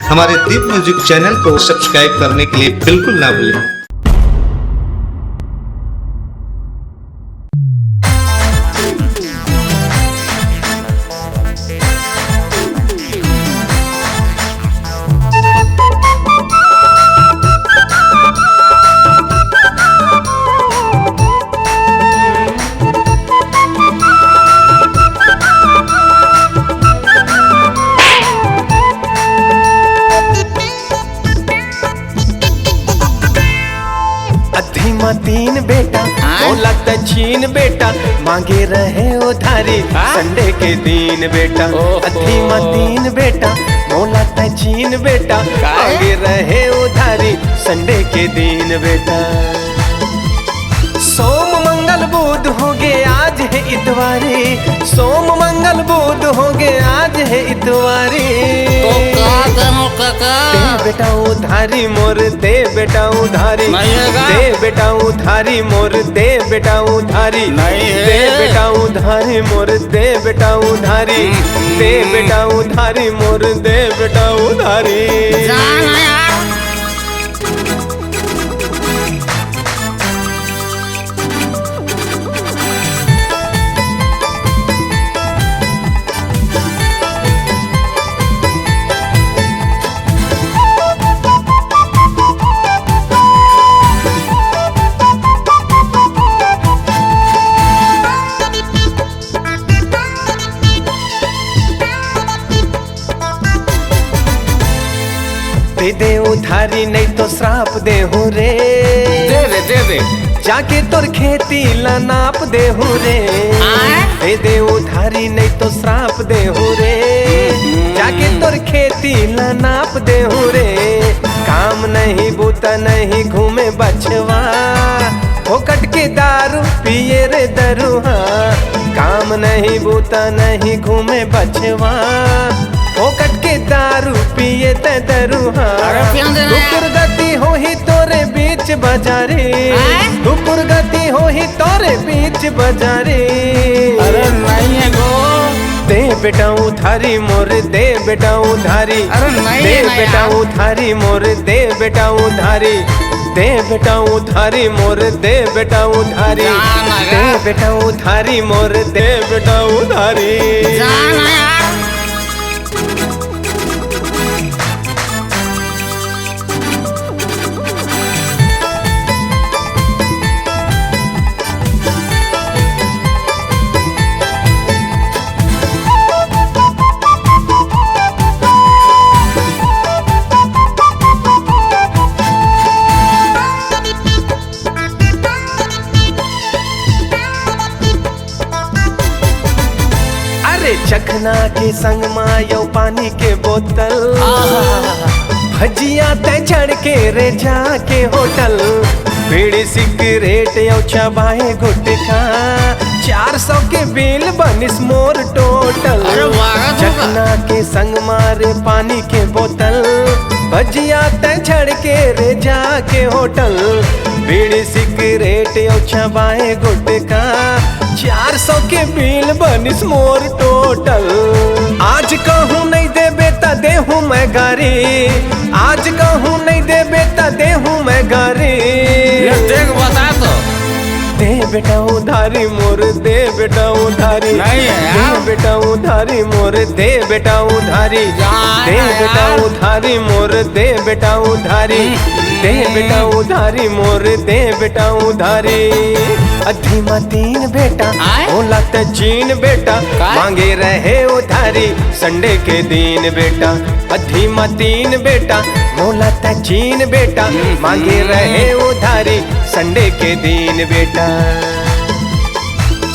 हमारे दीप music channel को subscribe करने के लिए बिल्कुल ना भूलें। तीन बेटा बोला चीन बेटा मांगे रहे उधारी संडे के दिन बेटा। अधीमा तीन बेटा बोला चीन बेटा मांगे रहे उधारी संडे के दिन बेटा। सोम मंगल बुध हो गए आज है इतवारी, सोम मंगल बुध हो गए आज है इतवारी। तो काका दे बेटा उधारी मोर दे बेटा उधारी, दे बेटा उधारी मोर दे बेटा उधारी, दे बेटा उधारी मोर दे बेटा उधारी, दे बेटा उधारी मोर दे बेटा उधारी। दे दे उधारी नहीं तो श्राप दे हूँ रे, दे दे जाके तोर खेती ला नाप दे हूँ रे। दे दे उधारी नहीं तो श्राप दे हूँ रे, जाके तोर खेती ला नाप दे हूँ रे। काम नहीं बूता नहीं घूमे बचवा, फोकट के दारू पिए रे दरुहा। काम नहीं बूता नहीं घूमे बचवा, फोकट के दारू पिए ते दरुहा। दुपुर गति हो ही तोरे बीच बाजारे, दुपुर गति हो ही तोरे बीच बाजारे। अरे नहीं गो दे बेटा उधारी मोर दे बेटा उधारी, दे बेटा उधारी मोर दे बेटा उधारी, दे बेटा उधारी मोर दे बेटा उधारी, दे बेटा उधारी मोर दे बेटा उधारी। चखना के संग मायो पानी के बोतल, भजिया ते चढ़ के रे जाके होटल। बीड़ी सिगरेट यो चबाए गुटखा, 400 के बिल बनिस मोर टोटल। चखना के संग मारे पानी के बोतल, भजिया ते चढ़ के रे जाके होटल। बीड़ी सिगरेट यो चबाए गुटखा, 400 के बिल बनिस मोर टोटल। आज कहूँ नहीं दे बेटा दे हूँ मैं गारी, आज कहूँ नहीं दे बेटा दे हूँ मैं गारी। देख बता तो दे बेटा उधारी मोर दे बेटा उधारी, दे बेटा उधारी मोर दे बेटा उधारी, दे बेटा उधारी मोर दे बेटा उधारी, दे बेटा उधारी मोर दे बेटा उधारी। अधीमा तीन बेटा बोला चीन बेटा मांगे रहे उधारी संडे के दिन बेटा। अधीमा तीन बेटा बोला चीन बेटा मांगे रहे उधारी संडे के दिन बेटा।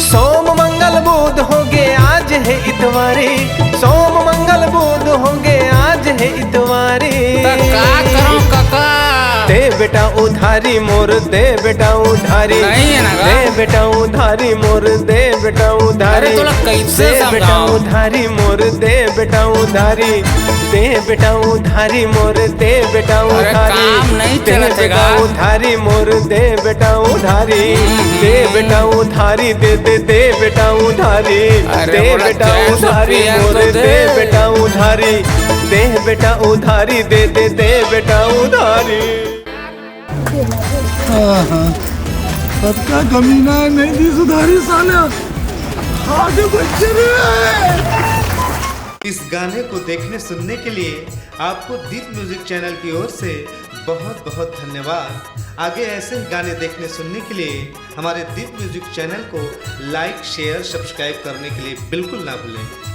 सोम मंगल बुध हो गए आज है इतवारी, सोम मंगल बुध हो गए आज है इतवारी। का करूं काका दे बेटा उधारी मोर दे बेटा उधारी नहीं है ना का? दे बेटा उधारी मोर दे बेटा उधारी अरे तोला कैसे दे बेटा समझाऊं? उधारी मोर दे बेटा उधारी दे बेटा उधारी मोर दे बेटा अरे उधारी काम नहीं दे चलत बेटा का? उधारी मोर दे बेटा उधारी दे बेटा उधारी दे बेटा उधारी अरे दे बोला बेटा चैन से उधारी पिया मोर तो दे दे। बेटा उधारी दे बेटा उधारी दे बेटा उधारी। सबका कमीना नहीं दी सुधारी साला आगे बच्चे इस गाने को देखने सुनने के लिए आपको दीप म्यूजिक चैनल की ओर से बहुत बहुत धन्यवाद। आगे ऐसे ही गाने देखने सुनने के लिए हमारे दीप म्यूजिक चैनल को लाइक शेयर सब्सक्राइब करने के लिए बिल्कुल ना भूलें।